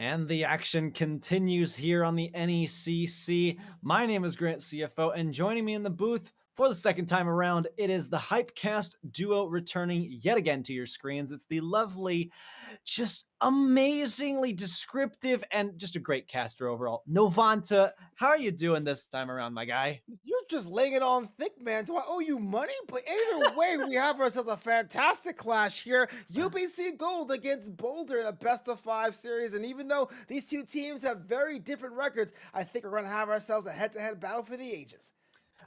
And the action continues here on the NECC. My name is Grant CFO, and joining me in the booth for the second time around, it is the Hypecast duo returning yet again to your screens. It's the lovely, just amazingly descriptive, and just a great caster overall. Novanta, how are you doing this time around, my guy? You're just laying it on thick, man. Do I owe you money? But either way, we have ourselves a fantastic clash here. UBC Gold against Boulder in a best of five series. And even though these two teams have very different records, I think we're going to have ourselves a head to head battle for the ages.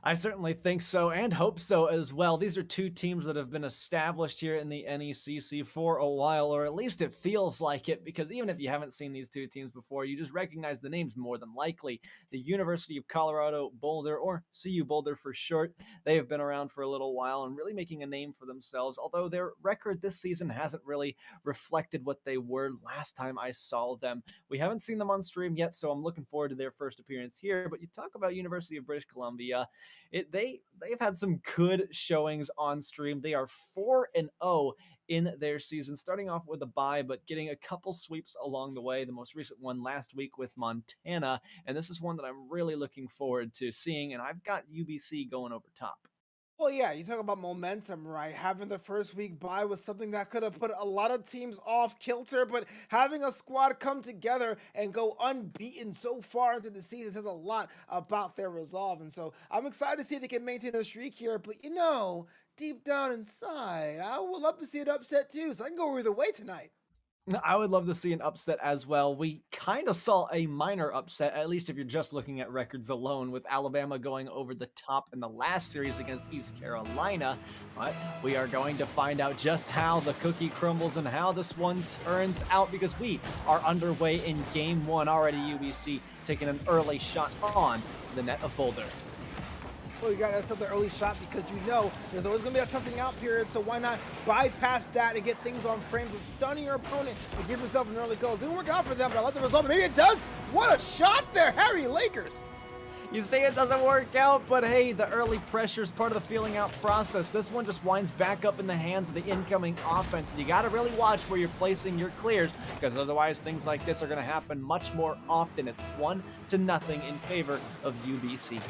I certainly think so and hope so as well. These are two teams that have been established here in the NECC for a while, or at least it feels like it, because even if you haven't seen these two teams before, you just recognize the names more than likely. The University of Colorado Boulder, or CU Boulder for short, they have been around for a little while and really making a name for themselves, although their record this season hasn't really reflected what they were last time I saw them. We haven't seen them on stream yet, so I'm looking forward to their first appearance here, but you talk about University of British Columbia. They've had some good showings on stream. They are 4-0 in their season, starting off with a bye, but getting a couple sweeps along the way. The most recent one last week with Montana, and this is one that I'm really looking forward to seeing. And I've got UBC going over top. Well, yeah, you talk about momentum, right? Having the first week bye was something that could have put a lot of teams off kilter, but having a squad come together and go unbeaten so far into the season says a lot about their resolve. And so I'm excited to see if they can maintain a streak here. But deep down inside, I would love to see it upset too. So I can go either way tonight. I would love to see an upset as well. We kind of saw a minor upset, at least if you're just looking at records alone, with Alabama going over the top in the last series against East Carolina. But we are going to find out just how the cookie crumbles and how this one turns out, because we are underway in game one already. UBC taking an early shot on the net of Boulder. Well, you got to set the early shot because there's always going to be a something out period. So why not bypass that and get things on frames with stunning your opponent and give yourself an early goal? Didn't work out for them, but I love the result. Maybe it does. What a shot there, Harry Lakers. You say it doesn't work out, but hey, the early pressure is part of the feeling out process. This one just winds back up in the hands of the incoming offense, and you got to really watch where you're placing your clears, because otherwise things like this are going to happen much more often. It's 1-0 in favor of UBC.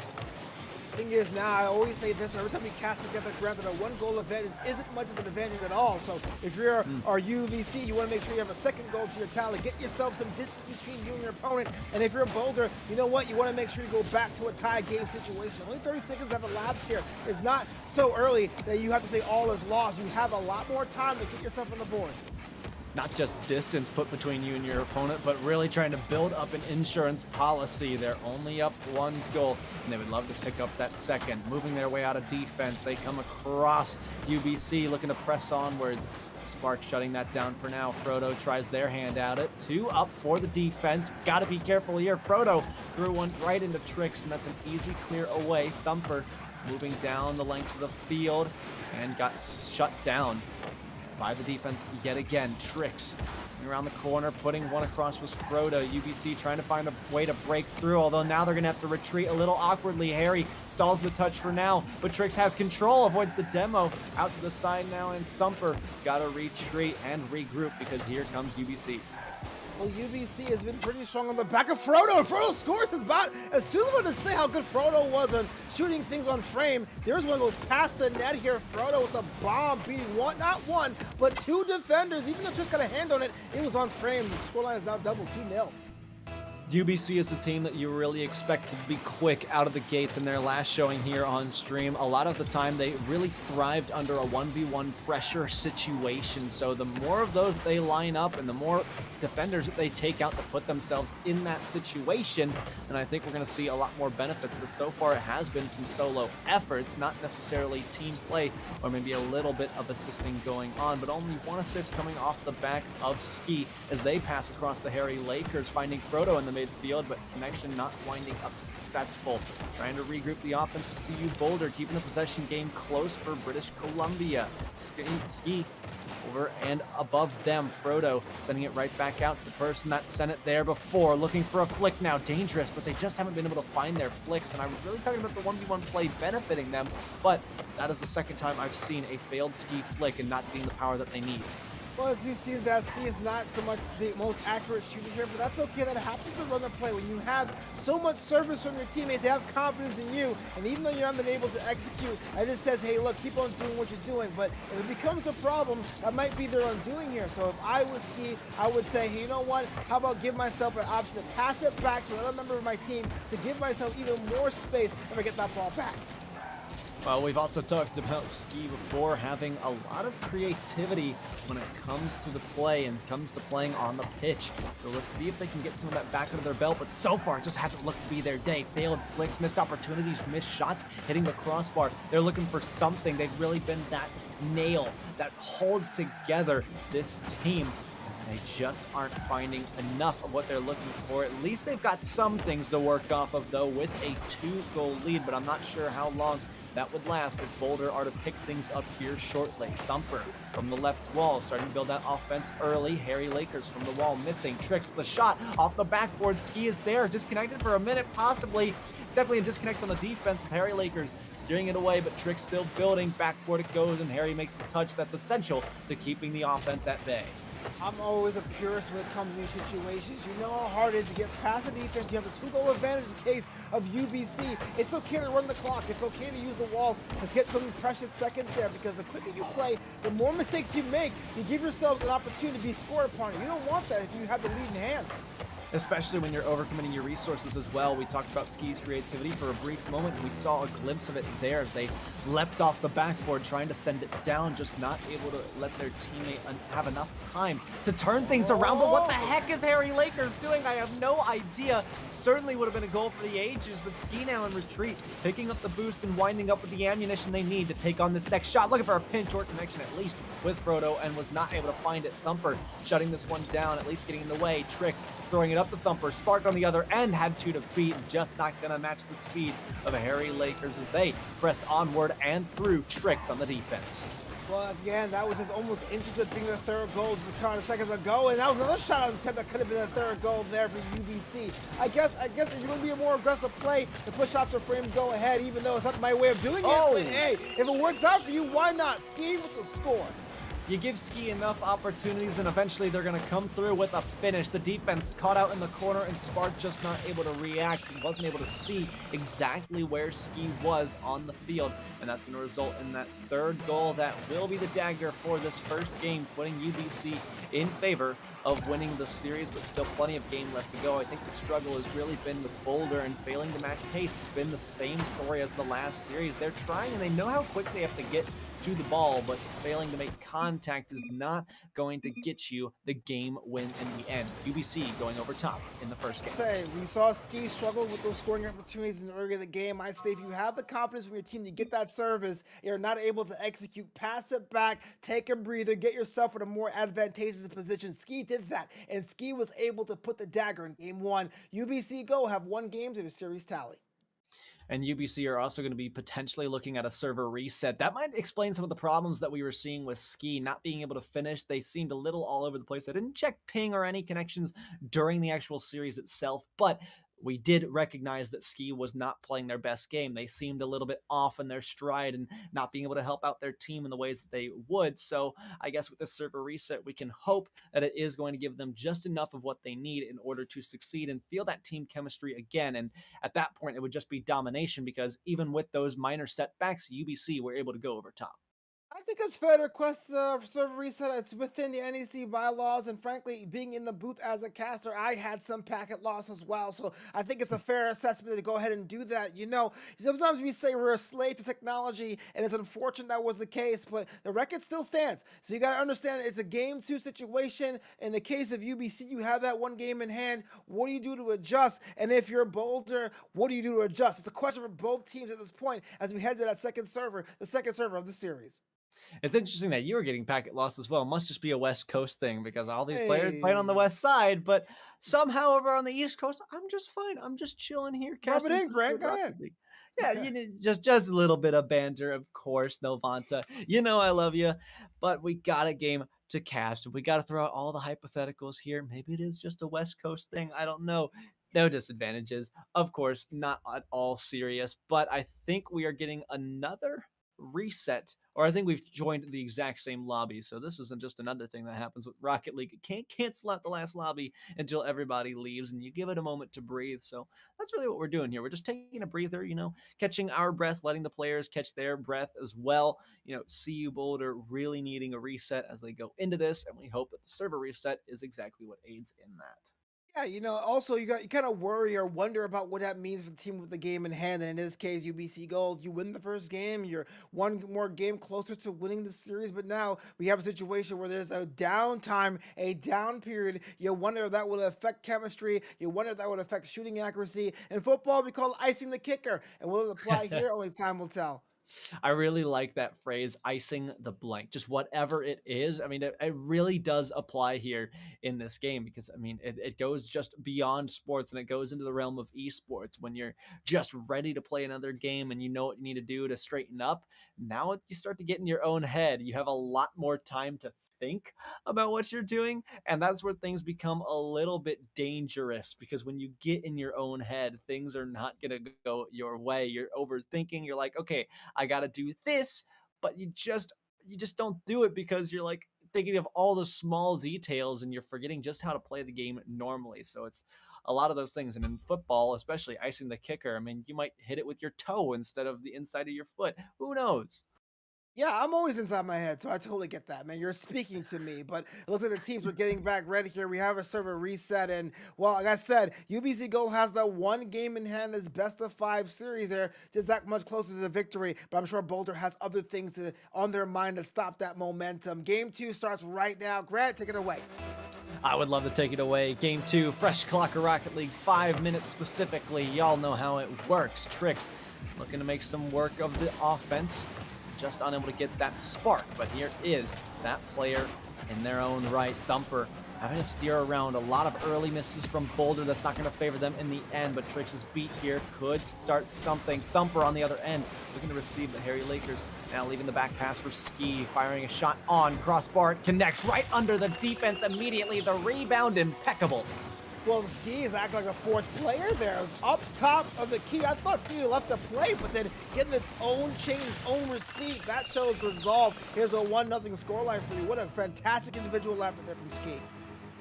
Thing is, now I always say this every time we cast together, granted, a one goal advantage isn't much of an advantage at all. So if you're our UVC, you want to make sure you have a second goal to your tally. Get yourself some distance between you and your opponent. And if you're a Boulder, you know what? You want to make sure you go back to a tie game situation. Only 30 seconds have elapsed here. It's not so early that you have to say all is lost. You have a lot more time to get yourself on the board. Not just distance put between you and your opponent, but really trying to build up an insurance policy. They're only up one goal, and they would love to pick up that second. Moving their way out of defense, they come across UBC, looking to press onwards. Spark shutting that down for now. Frodo tries their hand at it. 2 up for the defense. Got to be careful here. Frodo threw one right into Trix, and that's an easy clear away. Thumper moving down the length of the field and got shut down by the defense yet again. Trix around the corner, putting one across was Frodo. UBC trying to find a way to break through, although now they're going to have to retreat a little awkwardly. Harry stalls the touch for now, but Trix has control, avoids the demo. Out to the side now, and Thumper got to retreat and regroup, because here comes UBC. Well, UBC has been pretty strong on the back of Frodo. Frodo scores his bot. As soon as I want to say how good Frodo was on shooting things on frame, there's one that goes past the net here. Frodo with a bomb, beating not one, but two defenders. Even though Trish got a hand on it, it was on frame. The scoreline is now double 2-0. UBC is a team that you really expect to be quick out of the gates in their last showing here on stream. A lot of the time, they really thrived under a 1v1 pressure situation. So the more of those they line up and the more defenders that they take out to put themselves in that situation, and I think we're going to see a lot more benefits. But so far, it has been some solo efforts, not necessarily team play or maybe a little bit of assisting going on, but only one assist coming off the back of Ski as they pass across the Harry Lakers, finding Frodo in the midfield, but connection not winding up successful. Trying to regroup the offense of CU Boulder, keeping the possession game close for British Columbia. Ski over and above them. Frodo sending it right back out to the person that sent it there before. Looking for a flick now. Dangerous, but they just haven't been able to find their flicks, and I was really talking about the 1v1 play benefiting them, but that is the second time I've seen a failed Ski flick and not being the power that they need. Well, as you've seen, that Ski is not so much the most accurate shooter here, but that's okay. That happens to run the play. When you have so much service from your teammates, they have confidence in you, and even though you're not able to execute, it just says, hey, look, keep on doing what you're doing. But if it becomes a problem, that might be their undoing here. So if I was Ski, I would say, hey, you know what? How about give myself an option to pass it back to another member of my team to give myself even more space if I get that ball back. Well, we've also talked about Ski before having a lot of creativity when it comes to the play and comes to playing on the pitch. So let's see if they can get some of that back under their belt, but so far it just hasn't looked to be their day. Failed flicks, missed opportunities, missed shots, hitting the crossbar. They're looking for something. They've really been that nail that holds together this team. They just aren't finding enough of what they're looking for. At least they've got some things to work off of, though, with a 2-goal lead, but I'm not sure how long that would last if Boulder are to pick things up here shortly. Thumper from the left wall, starting to build that offense early. Harry Lakers from the wall, missing. Tricks with a shot off the backboard. Ski is there, disconnected for a minute, possibly. It's definitely a disconnect on the defense as Harry Lakers steering it away, but Tricks still building. Backboard it goes, and Harry makes a touch that's essential to keeping the offense at bay. I'm always a purist when it comes to these situations. You know how hard it is to get past the defense. You have a 2-goal advantage in case of UBC. It's okay to run the clock. It's okay to use the walls to get some precious seconds there, because the quicker you play, the more mistakes you make. You give yourselves an opportunity to be scored upon. You don't want that if you have the lead in hand. Especially when you're overcommitting your resources as well. We talked about Ski's creativity for a brief moment, and we saw a glimpse of it there as they leapt off the backboard trying to send it down, just not able to let their teammate have enough time to turn things around. But what the heck is Harry Lakers doing? I have no idea. Certainly would have been a goal for the ages, but Ski now in retreat, picking up the boost and winding up with the ammunition they need to take on this next shot. Looking for a pinch or connection at least with Frodo, and was not able to find it. Thumper shutting this one down, at least getting in the way. Tricks throwing it up the Thumper. Spark on the other end, had 2 to beat, just not going to match the speed of Harry Lakers as they press onward and through. Tricks on the defense. Well, again, that was just almost inches of being the third goal just a couple of seconds ago, and that was another shot on attempt that could have been the third goal there for UBC. I guess if you're going to be a more aggressive play, the push-shots are frame go ahead, even though it's not my way of doing it. Oh. But hey, if it works out for you, why not? Ski with the score. You give Ski enough opportunities, and eventually they're going to come through with a finish. The defense caught out in the corner, and Spark just not able to react. He wasn't able to see exactly where Ski was on the field, and that's going to result in that third goal that will be the dagger for this first game, putting UBC in favor of winning the series, but still plenty of game left to go. I think the struggle has really been with Boulder and failing to match pace. It's been the same story as the last series. They're trying, and they know how quick they have to get to the ball, but failing to make contact is not going to get you the game win in the end. UBC going over top in the first game. We saw Ski struggle with those scoring opportunities in the early of the game. I say if you have the confidence from your team to get that service, you're not able to execute, pass it back, take a breather, get yourself in a more advantageous position. Ski did that, and Ski was able to put the dagger in game 1. UBC go have 1 game to the series tally. And UBC are also going to be potentially looking at a server reset. That might explain some of the problems that we were seeing with Ski not being able to finish. They seemed a little all over the place. I didn't check ping or any connections during the actual series itself, but we did recognize that Ski was not playing their best game. They seemed a little bit off in their stride and not being able to help out their team in the ways that they would. So I guess with this server reset, we can hope that it is going to give them just enough of what they need in order to succeed and feel that team chemistry again. And at that point, it would just be domination, because even with those minor setbacks, UBC were able to go over top. I think it's fair to request server reset. It's within the NEC bylaws, and frankly, being in the booth as a caster, I had some packet loss as well. So I think it's a fair assessment to go ahead and do that. You know, sometimes we say we're a slave to technology, and it's unfortunate that was the case, but the record still stands. So you got to understand it's a game 2 situation. In the case of UBC, you have that 1 game in hand. What do you do to adjust? And if you're Boulder, what do you do to adjust? It's a question for both teams at this point as we head to that second server, the second server of the series. It's interesting that you were getting packet loss as well. It must just be a West Coast thing, because all these players playing on the Hey, West Side, but somehow over on the East Coast, I'm just fine. I'm just chilling here, rub it casting in, some Grant. good Go Rocket ahead. League. Yeah, just a little bit of banter, of course. Novanta, you know I love you, but we got a game to cast. We got to throw out all the hypotheticals here. Maybe it is just a West Coast thing. I don't know. No disadvantages, of course, not at all serious, but I think we are getting another reset, or I think we've joined the exact same lobby. So this isn't just another thing that happens with Rocket League. It can't cancel out the last lobby until everybody leaves and you give it a moment to breathe. So that's really what we're doing here. We're just taking a breather, catching our breath, letting the players catch their breath as well. CU Boulder really needing a reset as they go into this, and we hope that the server reset is exactly what aids in that. Yeah, also you kind of worry or wonder about what that means for the team with the game in hand. And in this case, UBC Gold, you win the first game, you're one more game closer to winning the series. But now we have a situation where there's a downtime, a down period. You wonder if that will affect chemistry. You wonder if that would affect shooting accuracy. In football, we call it icing the kicker. And will it apply here? Only time will tell. I really like that phrase, icing the blank, just whatever it is. I mean, it really does apply here in this game because, I mean, it goes just beyond sports and it goes into the realm of esports when you're just ready to play another game and you know what you need to do to straighten up. Now you start to get in your own head. You have a lot more time to think about what you're doing. And that's where things become a little bit dangerous because when you get in your own head, things are not going to go your way. You're overthinking. You're like, okay, I got to do this, but you just don't do it because you're like thinking of all the small details and you're forgetting just how to play the game normally. So it's a lot of those things. And in football, especially icing the kicker, I mean, you might hit it with your toe instead of the inside of your foot. Who knows? Yeah, I'm always inside my head, so I totally get that, man. You're speaking to me, but it looks like the teams are getting back ready here. We have a server reset, and well, like I said, UBC Gold has that one game in hand, this best of 5 series there, just that much closer to the victory. But I'm sure Boulder has other things on their mind to stop that momentum. Game 2 starts right now. Grant, take it away. I would love to take it away. Game 2, fresh clock of Rocket League, 5 minutes specifically. Y'all know how it works. Tricks looking to make some work of the offense. Just unable to get that spark, but here is that player in their own right. Thumper having to steer around a lot of early misses from Boulder. That's not going to favor them in the end, but Trix' beat here could start something. Thumper on the other end looking to receive the Harry Lakers. Now leaving the back pass for Ski, firing a shot on crossbar. Connects right under the defense immediately. The rebound impeccable. Well, Ski is acting like a fourth player there. It was up top of the key. I thought Ski left the play, but then getting its own chain, its own receipt, that shows resolve. Here's a 1-0 scoreline for you. What a fantastic individual effort there from Ski.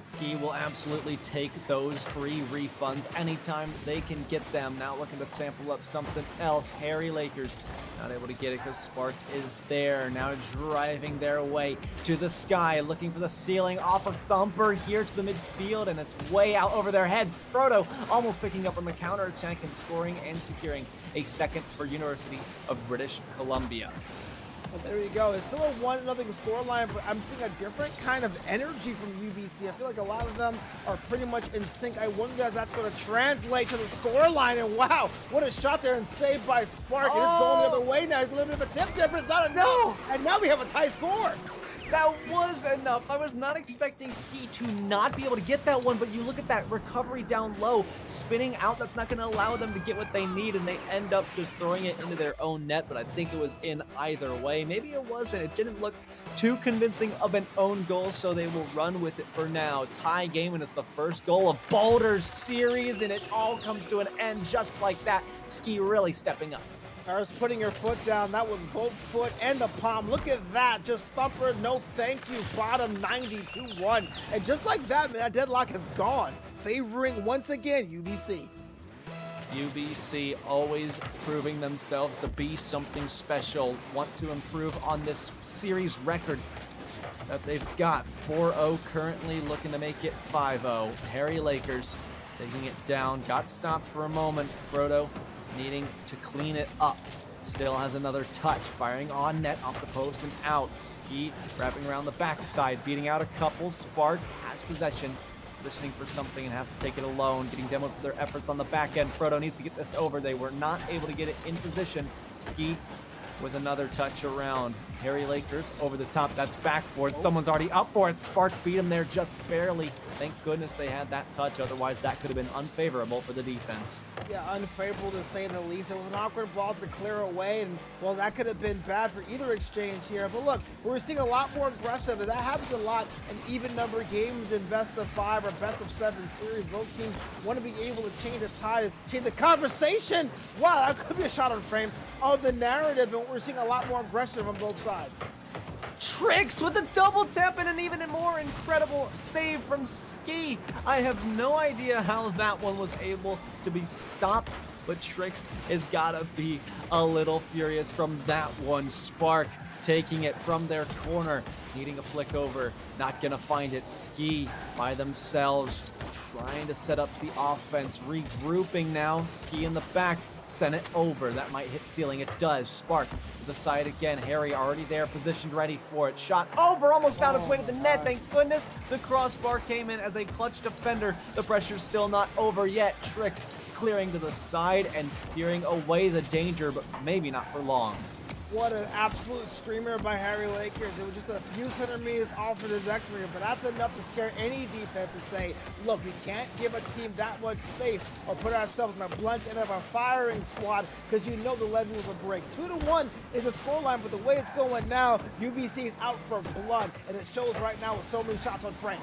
Ski will absolutely take those free refunds anytime they can get them. Now looking to sample up something else. Harry Lakers not able to get it because Spark is there. Now driving their way to the sky, looking for the ceiling off of Thumper here to the midfield, and it's way out over their heads. Frodo almost picking up on the counterattack and scoring and securing a second for University of British Columbia. Well, there you go. It's still a 1-0 scoreline, but I'm seeing a different kind of energy from UBC. I feel like a lot of them are pretty much in sync. I wonder if that's going to translate to the scoreline. And wow, what a shot there and saved by Spark. And it's going the other way now. He's a little bit of a tip there, but it's not enough. No. And now we have a tie score. That was enough. I was not expecting Ski to not be able to get that one, but you look at that recovery down low, spinning out. That's not going to allow them to get what they need, and they end up just throwing it into their own net, but I think it was in either way. Maybe it wasn't. It didn't look too convincing of an own goal, so they will run with it for now. Tie game, and it's the first goal of Boulder's series, and it all comes to an end just like that. Ski really stepping up. Harris putting her foot down. That was both foot and the palm. Look at that. Just Thumper, no thank you. Bottom 92-1. And just like that, man, that deadlock is gone. Favoring once again UBC. UBC always proving themselves to be something special. Want to improve on this series record that they've got. 4-0 currently, looking to make it 5-0. Harry Lakers taking it down. Got stopped for a moment. Frodo needing to clean it up. Still has another touch, firing on net off the post and out. Ski wrapping around the backside, beating out a couple. Spark has possession, listening for something and has to take it alone, getting demoed for their efforts on the back end. Frodo needs to get this over. They were not able to get it in position. Ski with another touch around. Harry Lakers over the top. That's backboard. Someone's already up for it. Spark beat him there just barely. Thank goodness they had that touch. Otherwise, that could have been unfavorable for the defense. Yeah, unfavorable to say the least. It was an awkward ball to clear away, and well, that could have been bad for either exchange here. But look, we're seeing a lot more aggressive, and that happens a lot in even number games in best of 5 or best of 7 series. Both teams want to be able to change the tide, change the conversation. Wow, that could be a shot on frame of the narrative. And we're seeing a lot more aggression from both sides. Tricks with a double tap and an even more incredible save from Ski. I have no idea how that one was able to be stopped, but Tricks has gotta be a little furious from that one. Spark taking it from their corner, needing a flick over, not gonna find it. Ski by themselves, trying to set up the offense, regrouping now. Ski in the back, send it over. That might hit ceiling. It does. Spark to the side again. Harry already there, positioned, ready for it. Shot over, almost found its way to the net. Thank goodness the crossbar came in as a clutch defender. The pressure's still not over yet. Tricks clearing to the side and steering away the danger, but maybe not for long. What an absolute screamer by Harry Lakers. It was just a few centimeters off the trajectory, but that's enough to scare any defense to say, look, we can't give a team that much space or put ourselves in the blunt end of a firing squad because you know the levy will break. 2-1 is the scoreline, but the way it's going now, UBC is out for blood, and it shows right now with so many shots on frame.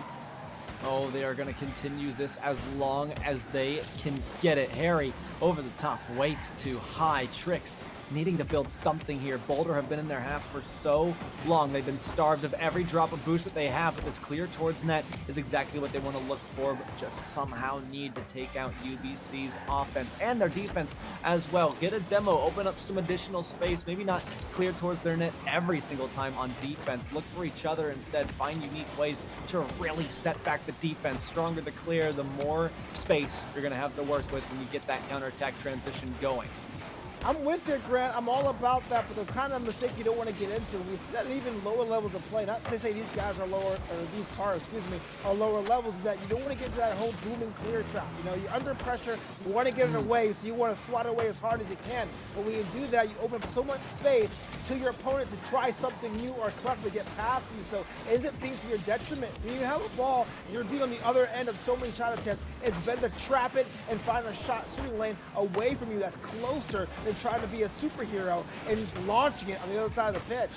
Oh, they are going to continue this as long as they can get it. Harry over the top, way too high. Tricks needing to build something here. Boulder have been in their half for so long. They've been starved of every drop of boost that they have, but this clear towards net is exactly what they want to look for, but just somehow need to take out UBC's offense and their defense as well. Get a demo, open up some additional space, maybe not clear towards their net every single time on defense. Look for each other instead. Find unique ways to really set back the defense. Stronger the clear, the more space you're going to have to work with when you get that counterattack transition going. I'm with you, Grant. I'm all about that, but the kind of mistake you don't want to get into, we see that even lower levels of play, not to say these guys are lower, or these cars, are lower levels, is that you don't want to get into that whole boom and clear trap. You know, you're under pressure, you want to get it away, so you want to swat it away as hard as you can. But when you do that, you open up so much space to your opponent to try something new or clever to get past you. So is it being to your detriment? When you have a ball, you're being on the other end of so many shot attempts, it's better to trap it and find a shot shooting lane away from you that's closer than trying to be a superhero and just launching it on the other side of the pitch.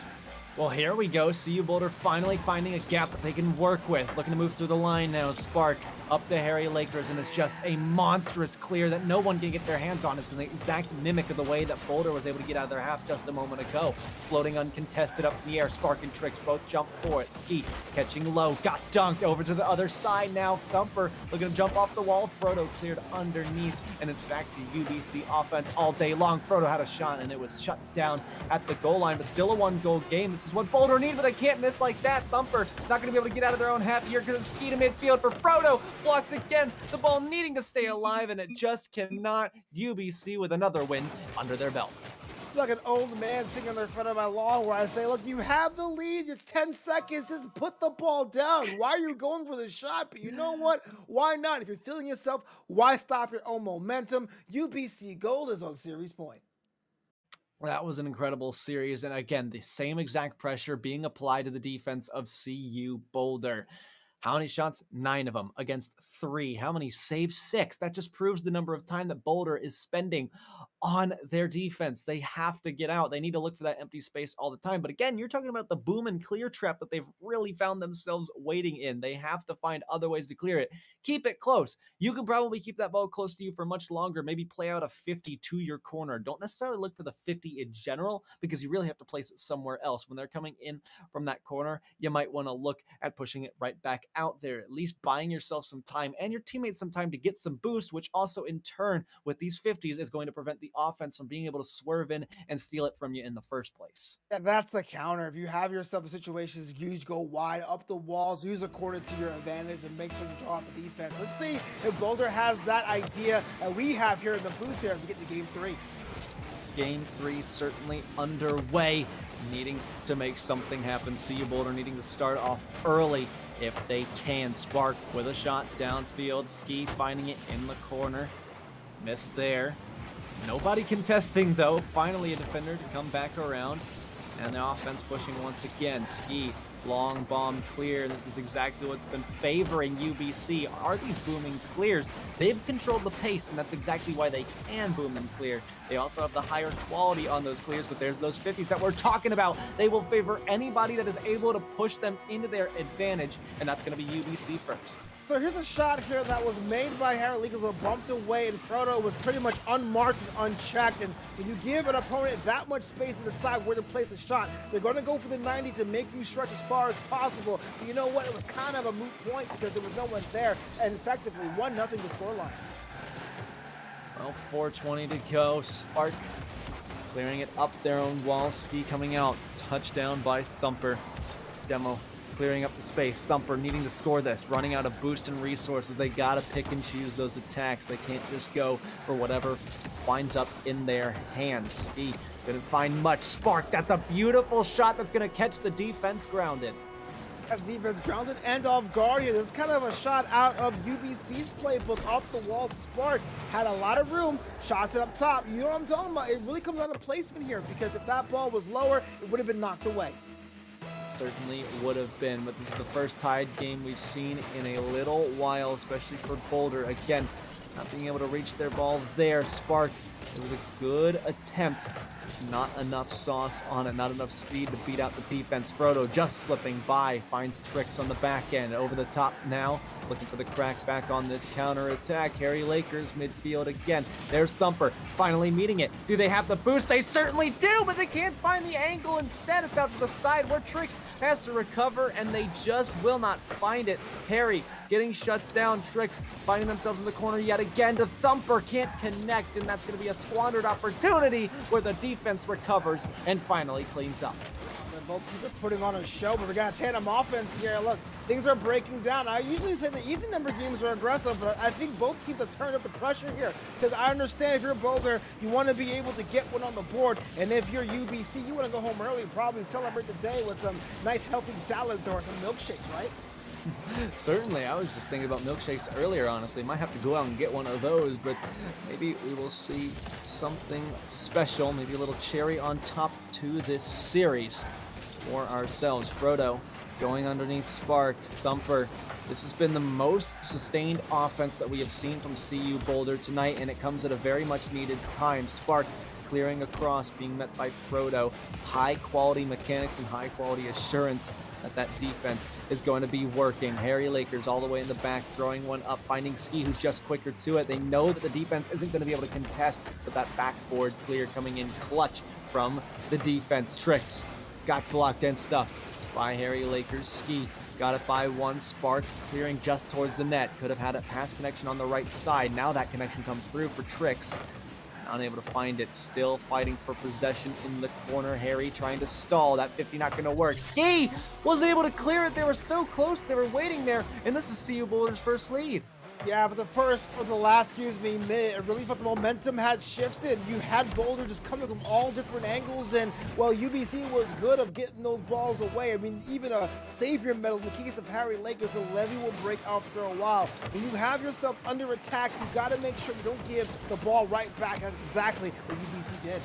Well, here we go. CU Boulder finally finding a gap that they can work with. Looking to move through the line now. Spark up to Harry Lakers, and it's just a monstrous clear that no one can get their hands on. It's an exact mimic of the way that Boulder was able to get out of their half just a moment ago. Floating uncontested up in the air. Spark and Tricks both jump for it. Ski catching low. Got dunked over to the other side now. Thumper looking to jump off the wall. Frodo cleared underneath, and it's back to UBC offense all day long. Frodo had a shot, and it was shut down at the goal line, but still a one-goal game. This is what Boulder need, but they can't miss like that. Thumper not going to be able to get out of their own half here because it's Ski to midfield for Frodo. Blocked again. The ball needing to stay alive, and it just cannot. UBC with another win under their belt. Like an old man sitting in front of my lawn where I say, look, you have the lead. It's 10 seconds. Just put the ball down. Why are you going for the shot? But you know what? Why not? If you're feeling yourself, why stop your own momentum? UBC Gold is on series point. That was an incredible series. And again, the same exact pressure being applied to the defense of CU Boulder. How many shots? 9 of them against 3. How many saves? 6. That just proves the number of time that Boulder is spending on their defense. They have to get out. They need to look for that empty space all the time. But again, you're talking about the boom and clear trap that they've really found themselves waiting in. They have to find other ways to clear it. Keep it close. You can probably keep that ball close to you for much longer. Maybe play out a 50 to your corner. Don't necessarily look for the 50 in general because you really have to place it somewhere else. When they're coming in from that corner, you might want to look at pushing it right back out there, at least buying yourself some time and your teammates some time to get some boost, which also in turn with these 50s is going to prevent the offense from being able to swerve in and steal it from you in the first place. Yeah, that's the counter. If you have yourself in situations, you go wide up the walls, use a corner to your advantage and make some draw off the defense. Let's see if Boulder has that idea that we have here in the booth here as we get to game 3. Game 3 certainly underway, needing to make something happen. CU Boulder needing to start off early if they can. Spark with a shot downfield. Ski finding it in the corner. Missed there. Nobody contesting though. Finally a defender to come back around. And the offense pushing once again. Ski, long bomb clear. This is exactly what's been favoring UBC. Are these booming clears? They've controlled the pace, and that's exactly why they can boom and clear. They also have the higher quality on those clears, but there's those 50s that we're talking about. They will favor anybody that is able to push them into their advantage, and that's going to be UBC first. So here's a shot here that was made by Harry Leakers, was bumped away, and Frodo was pretty much unmarked and unchecked. And when you give an opponent that much space to decide where to place a shot, they're going to go for the 90 to make you stretch as far as possible. But you know what? It was kind of a moot point because there was no one there, and effectively 1-0 the scoreline. Well, 4:20 to go. Spark clearing it up their own wall. Ski coming out. Touchdown by Thumper. Demo clearing up the space. Thumper needing to score this. Running out of boost and resources. They got to pick and choose those attacks. They can't just go for whatever winds up in their hands. Ski couldn't find much. Spark, that's a beautiful shot that's going to catch the defense grounded. Have defense grounded and off guard here. There's kind of a shot out of UBC's playbook. Off the wall, Spark had a lot of room, shots it up top. You know what I'm talking about? It really comes down to placement here, because if that ball was lower, it would have been knocked away. It certainly would have been, but this is the first tied game we've seen in a little while, especially for Boulder. Again, not being able to reach their ball there. Spark, it was a good attempt. It's not enough sauce on it, not enough speed to beat out the defense. Frodo just slipping by, finds Tricks on the back end. Over the top now, looking for the crack back on this counter attack. Harry Lakers midfield again. There's Thumper, finally meeting it. Do they have the boost? They certainly do, but they can't find the angle. Instead, it's out to the side where Tricks has to recover, and they just will not find it. Harry getting shut down. Tricks finding themselves in the corner yet again to Thumper. Can't connect, and that's going to be a squandered opportunity where the defense recovers and finally cleans up. Both teams are putting on a show, but we got a tandem offense here. Look, things are breaking down. I usually say that even number games are aggressive, but I think both teams have turned up the pressure here, because I understand if you're Boulder, you want to be able to get one on the board, and if you're UBC, you want to go home early and probably celebrate the day with some nice healthy salads or some milkshakes, right? Certainly, I was just thinking about milkshakes earlier, honestly. Might have to go out and get one of those, but maybe we will see something special, maybe a little cherry on top to this series for ourselves. Frodo going underneath Spark. Thumper. This has been the most sustained offense that we have seen from CU Boulder tonight, and it comes at a very much needed time. Spark clearing across, being met by Frodo. High quality mechanics and high quality assurance that defense is going to be working. Harry Lakers all the way in the back, throwing one up, finding Ski, who's just quicker to it. They know that the defense isn't going to be able to contest, but that backboard clear coming in clutch from the defense. Tricks got blocked and stuffed by Harry Lakers. Ski got it by one. Spark clearing just towards the net. Could have had a pass connection on the right side. Now that connection comes through for Tricks. Unable to find it. Still fighting for possession in the corner. Harry trying to stall. That 50 not going to work. Ski wasn't able to clear it. They were so close. They were waiting there. And this is CU Boulder's first lead. Yeah, for the last minute, it really felt the momentum had shifted. You had Boulder just coming from all different angles, and well, UBC was good of getting those balls away. I mean, even a savior medal in the case of Harry Lakers, the levy will break after a while. When you have yourself under attack, you got to make sure you don't give the ball right back. That's exactly what UBC did.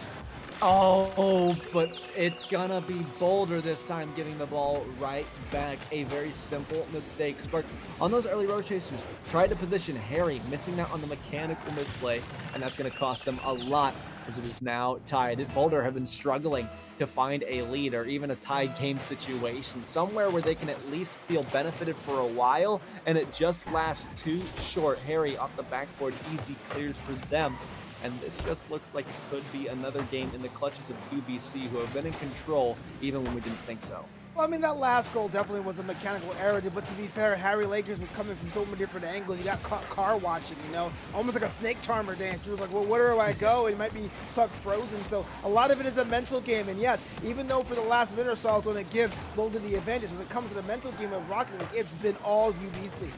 Oh, but it's gonna be Boulder this time giving the ball right back. A very simple mistake. Spark on those early road chasers tried to position Harry, missing out on the mechanical misplay, and that's gonna cost them a lot as it is now tied. Boulder have been struggling to find a lead or even a tied game situation, somewhere where they can at least feel benefited for a while, and it just lasts too short. Harry off the backboard, easy clears for them. And this just looks like it could be another game in the clutches of UBC, who have been in control even when we didn't think so. Well, I mean, that last goal definitely was a mechanical error, but to be fair, Harry Lakers was coming from so many different angles. You got caught car watching, you know, almost like a snake charmer dance. He was like, well, where do I go? And he might be stuck frozen. So a lot of it is a mental game. And yes, even though for the last minute or so, I was going to give Boulder the advantage, when it comes to the mental game of Rocket League, it's been all UBC.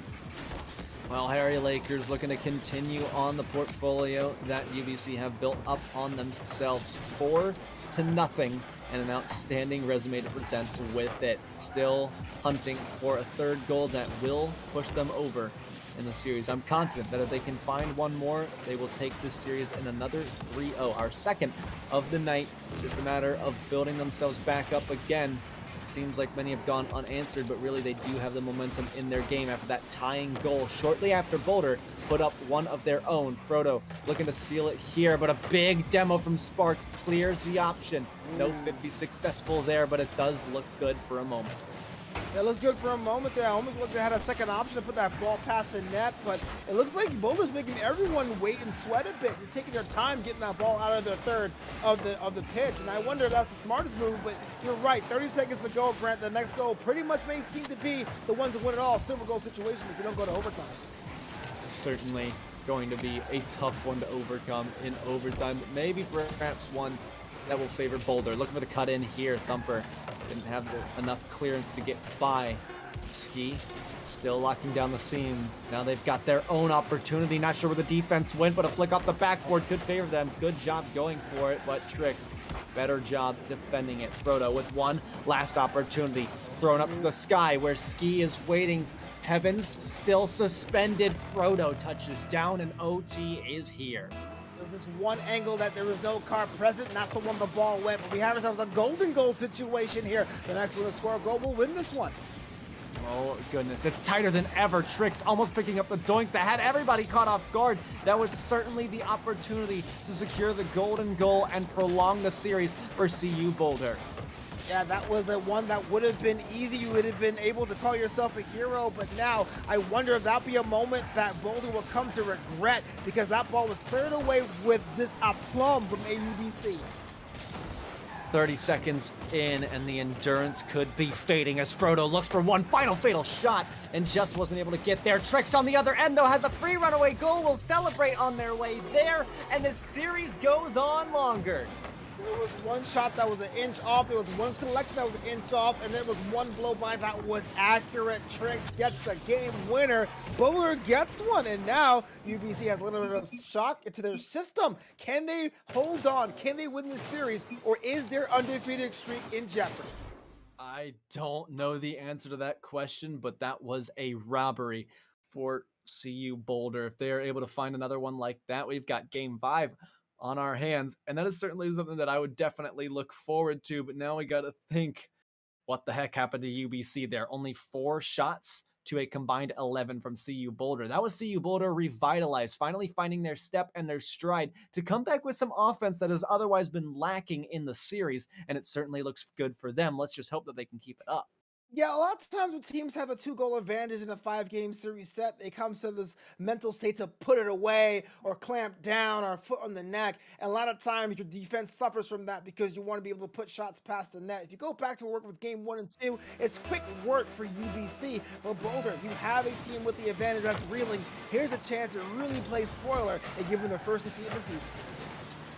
Well, Harry Lakers looking to continue on the portfolio that UBC have built up on themselves, 4-0, and an outstanding resume to present with it. Still hunting for a third goal that will push them over in the series. I'm confident that if they can find one more, they will take this series in another 3-0, our second of the night. It's just a matter of building themselves back up again. It seems like many have gone unanswered, but really they do have the momentum in their game after that tying goal shortly after Boulder put up one of their own. Frodo looking to seal it here, but a big demo from Spark clears the option. No 50 successful there, but it does look good for a moment. That looked good for a moment there. I almost looked like they had a second option to put that ball past the net, but it looks like Boulder's making everyone wait and sweat a bit, just taking their time getting that ball out of their third of the pitch. And I wonder if that's the smartest move, but you're right. 30 seconds to go, Grant. The next goal pretty much may seem to be the one to win it all. Silver goal situation if you don't go to overtime. Certainly going to be a tough one to overcome in overtime. Maybe perhaps one that will favor Boulder. Looking for the cut in here. Thumper didn't have enough clearance to get by. Ski still locking down the seam. Now they've got their own opportunity. Not sure where the defense went, but a flick off the backboard could favor them. Good job going for it, but Tricks, better job defending it. Frodo with one last opportunity. Thrown up to the sky where Ski is waiting. Heavens still suspended. Frodo touches down and OT is here. There was one angle that there was no car present, and that's the one the ball went. But we have ourselves a golden goal situation here. The next one to score a goal will win this one. Oh, goodness. It's tighter than ever. Tricks almost picking up the doink that had everybody caught off guard. That was certainly the opportunity to secure the golden goal and prolong the series for CU Boulder. Yeah, that was a one that would have been easy. You would have been able to call yourself a hero, but now I wonder if that'll be a moment that Boulder will come to regret, because that ball was cleared away with this aplomb from AUBC. 30 seconds in, and the endurance could be fading as Frodo looks for one final fatal shot and just wasn't able to get there. Tricks on the other end, though, has a free runaway goal. Will celebrate on their way there, and the series goes on longer. There was one shot that was an inch off, there was one collection that was an inch off, and there was one blow by that was accurate. Tricks gets the game winner. Boulder gets one, and now UBC has a little bit of shock into their system. Can they hold on? Can they win this series, or is their undefeated streak in jeopardy? I don't know the answer to that question, but that was a robbery for CU Boulder. If they are able to find another one like that, we've got game 5 on our hands, and that is certainly something that I would definitely look forward to. But now we got to think, what the heck happened to UBC there? Only 4 shots to a combined 11 from CU Boulder. That was CU Boulder revitalized, finally finding their step and their stride to come back with some offense that has otherwise been lacking in the series, and it certainly looks good for them. Let's just hope that they can keep it up. Yeah, a lot of times when teams have a 2-goal advantage in a 5-game series set, they come to this mental state to put it away or clamp down or foot on the neck. And a lot of times your defense suffers from that because you want to be able to put shots past the net. If you go back to work with game 1 and 2, it's quick work for UBC. But Boulder, you have a team with the advantage that's reeling. Here's a chance to really play spoiler and give them their first defeat of the season.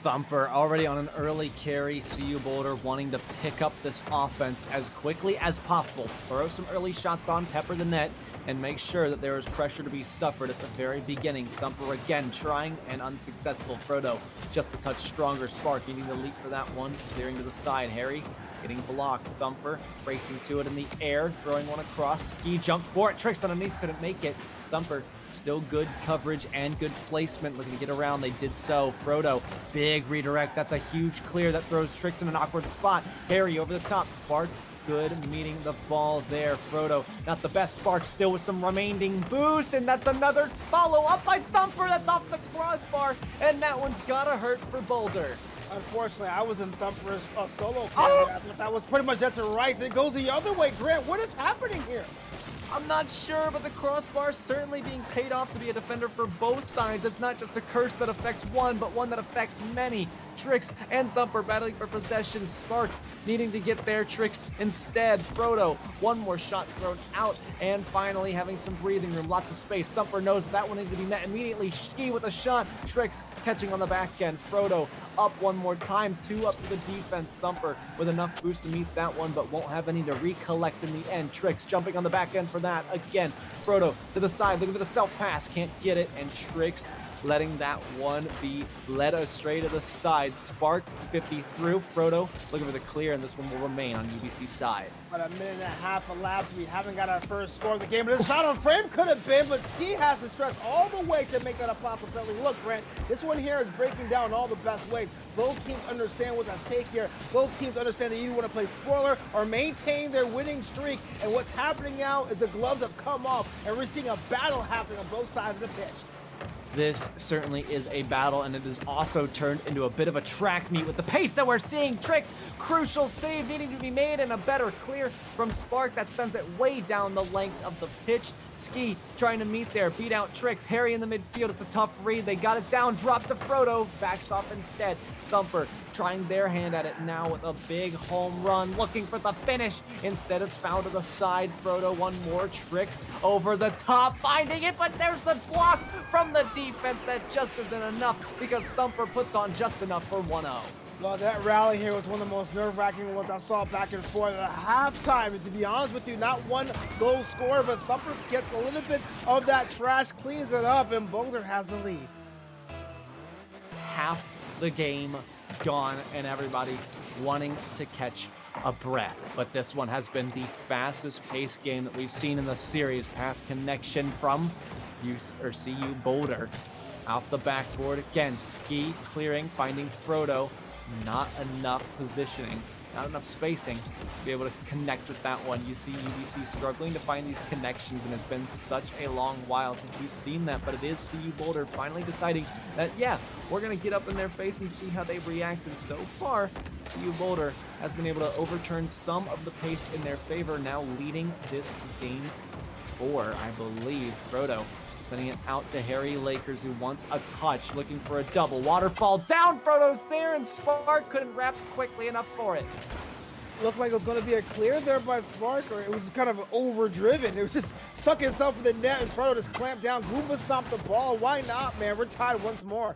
Thumper already on an early carry. CU Boulder wanting to pick up this offense as quickly as possible. Throw some early shots on, pepper the net, and make sure that there is pressure to be suffered at the very beginning. Thumper again trying and unsuccessful. Frodo just a touch stronger. Spark needing to leap for that one. Clearing to the side. Harry getting blocked. Thumper racing to it in the air. Throwing one across. Ski jumped for it. Tricks underneath. Couldn't make it. Thumper still good coverage and good placement. Looking to get around. They did so. Frodo, big redirect. That's a huge clear that throws Tricks in an awkward spot. Harry over the top. Spark, good meeting the ball there. Frodo, not the best. Spark still with some remaining boost. And that's another follow up by Thumper. That's off the crossbar. And that one's gotta hurt for Boulder. Unfortunately, I was in Thumper's solo carry. I thought that was pretty much that to Rice. It goes the other way. Grant, what is happening here? I'm not sure, but the crossbar certainly being paid off to be a defender for both sides. It's not just a curse that affects one, but one that affects many. Tricks and Thumper battling for possession. Spark needing to get their Tricks instead. Frodo, one more shot thrown out, and finally having some breathing room, lots of space. Thumper knows that one needs to be met immediately. Ski with a shot. Tricks catching on the back end. Frodo up one more time, 2 up to the defense. Thumper with enough boost to meet that one, but won't have any to recollect in the end. Tricks jumping on the back end for that again. Frodo to the side, looking for the self pass, can't get it, and Tricks letting that one be led astray to the side. Spark 50 through. Frodo looking for the clear, and this one will remain on UBC's side. About a minute and a half elapsed. We haven't got our first score of the game, but a shot on frame could have been, but Ski has to stretch all the way to make that a possibility. Look, Brent, this one here is breaking down all the best ways. Both teams understand what's at stake here. Both teams understand that you want to play spoiler or maintain their winning streak. And what's happening now is the gloves have come off, and we're seeing a battle happening on both sides of the pitch. This certainly is a battle, and it is also turned into a bit of a track meet with the pace that we're seeing. Tricks, crucial save needing to be made, and a better clear from Spark that sends it way down the length of the pitch. Ski trying to meet there, beat out Tricks. Harry in the midfield, it's a tough read. They got it down, drop to Frodo, backs off instead. Thumper trying their hand at it now with a big home run, looking for the finish. Instead, it's found to the side. Frodo, one more. Tricks over the top, finding it, but there's the block from the defense that just isn't enough because Thumper puts on just enough for 1-0. Well, that rally here was one of the most nerve-wracking ones I saw back and forth at halftime. And to be honest with you, not one goal scored, but Thumper gets a little bit of that trash, cleans it up, and Boulder has the lead. Half the game gone and everybody wanting to catch a breath. But this one has been the fastest paced game that we've seen in the series. Pass connection from CU Boulder. Off the backboard again. Ski clearing, finding Frodo. Not enough positioning, not enough spacing to be able to connect with that one. You see UBC struggling to find these connections, and it's been such a long while since we've seen that, but it is CU Boulder finally deciding that, yeah, we're going to get up in their face and see how they react, and so far, CU Boulder has been able to overturn some of the pace in their favor, now leading this game 4, I believe. Frodo sending it out to Harry Lakers, who wants a touch, looking for a double. Waterfall down, Frodo's there, and Spark couldn't wrap quickly enough for it. Looked like it was going to be a clear there by Spark, or it was kind of overdriven. It was just stuck itself in the net, and Frodo just clamped down. Goomba stomped the ball. Why not, man? We're tied once more.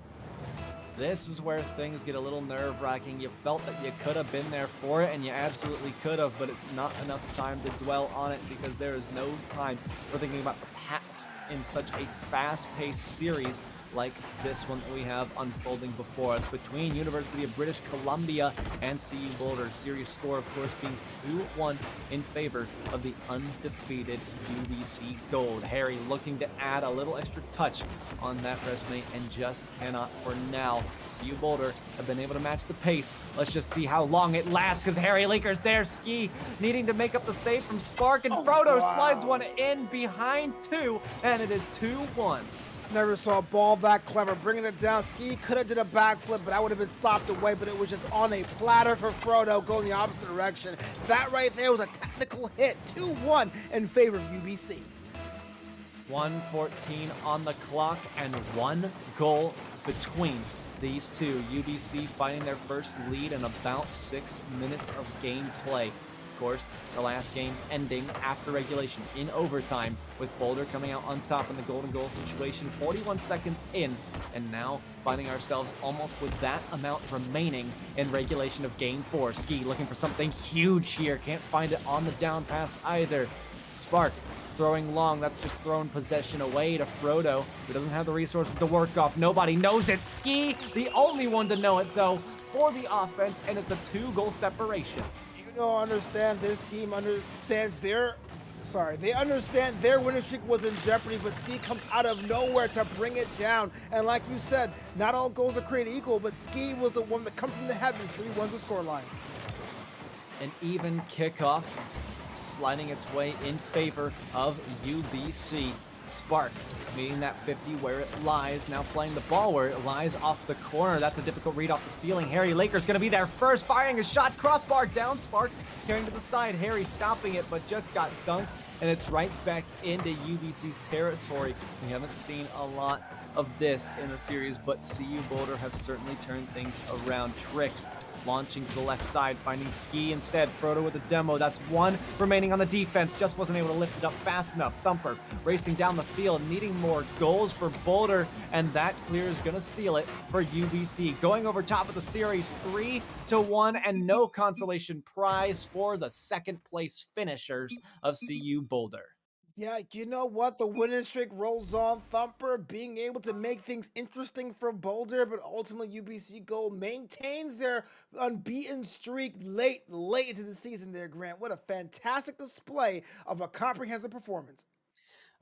This is where things get a little nerve-wracking. You felt that you could have been there for it, and you absolutely could have, but it's not enough time to dwell on it because there is no time for thinking about the past in such a fast-paced series like this one that we have unfolding before us between University of British Columbia and CU Boulder. Series score, of course, being 2-1 in favor of the undefeated UBC Gold. Harry looking to add a little extra touch on that resume and just cannot for now. CU Boulder have been able to match the pace. Let's just see how long it lasts because Harry Lakers there. Ski needing to make up the save from Spark, and Frodo slides one in behind 2, and it is 2-1. Never saw a ball that clever. Bringing it down, Ski could have did a backflip, but I would have been stopped away, but it was just on a platter for Frodo going the opposite direction. That right there was a technical hit. 2-1 in favor of UBC. 1:14 on the clock and 1 goal between these two. UBC finding their first lead in about 6 minutes of gameplay. Of course, the last game ending after regulation in overtime, with Boulder coming out on top in the golden goal situation 41 seconds in, and now finding ourselves almost with that amount remaining in regulation of game 4. Ski looking for something huge here, can't find it on the down pass either. Spark throwing long, that's just throwing possession away to Frodo, who doesn't have the resources to work off. Nobody knows it. Ski, the only one to know it though, for the offense, and it's a 2-goal separation. Don't understand this team understands they understand their winning streak was in jeopardy, but Ski comes out of nowhere to bring it down. And like you said, not all goals are created equal, but Ski was the one that comes from the heavens, 3-1 the scoreline. An even kickoff, sliding its way in favor of UBC. Spark meeting that 50 where it lies, now playing the ball where it lies off the corner. That's a difficult read off the ceiling. Harry Laker's gonna be there first, firing a shot, crossbar down. Spark carrying to the side. Harry stopping it, but just got dunked, and it's right back into UBC's territory. We haven't seen a lot of this in the series, but CU Boulder have certainly turned things around. Tricks launching to the left side, finding Ski instead. Frodo with a demo. That's 1 remaining on the defense. Just wasn't able to lift it up fast enough. Thumper racing down the field, needing more goals for Boulder, and that clear is going to seal it for UBC. Going over top of the series, 3-1, and no consolation prize for the second place finishers of CU Boulder. Yeah, you know what? The winning streak rolls on. Thumper being able to make things interesting for Boulder, but ultimately UBC Gold maintains their unbeaten streak late into the season there, Grant. What a fantastic display of a comprehensive performance.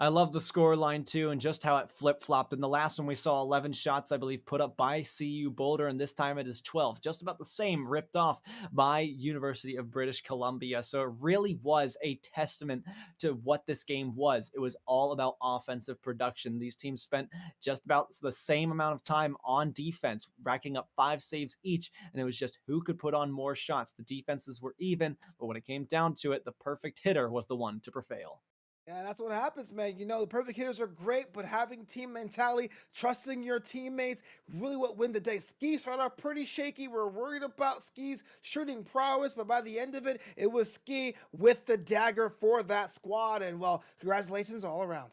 I love the score line too, and just how it flip-flopped. In the last one, we saw 11 shots, I believe, put up by CU Boulder, and this time it is 12. Just about the same, ripped off by University of British Columbia. So it really was a testament to what this game was. It was all about offensive production. These teams spent just about the same amount of time on defense, racking up 5 saves each, and it was just who could put on more shots. The defenses were even, but when it came down to it, the perfect hitter was the one to prevail. Yeah, that's what happens, man. You know, the perfect hitters are great, but having team mentality, trusting your teammates, really what win the day. Ski started off pretty shaky. We're worried about Ski's shooting prowess, but by the end of it, it was Ski with the dagger for that squad. And well, congratulations all around.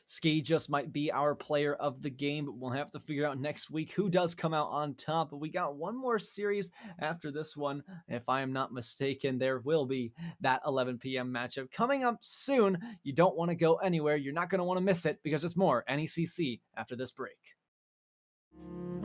Ski just might be our player of the game, but we'll have to figure out next week who does come out on top. But we got one more series after this one. If I am not mistaken, there will be that 11 p.m. matchup coming up soon. You don't want to go anywhere. You're not going to want to miss it because it's more NECC after this break.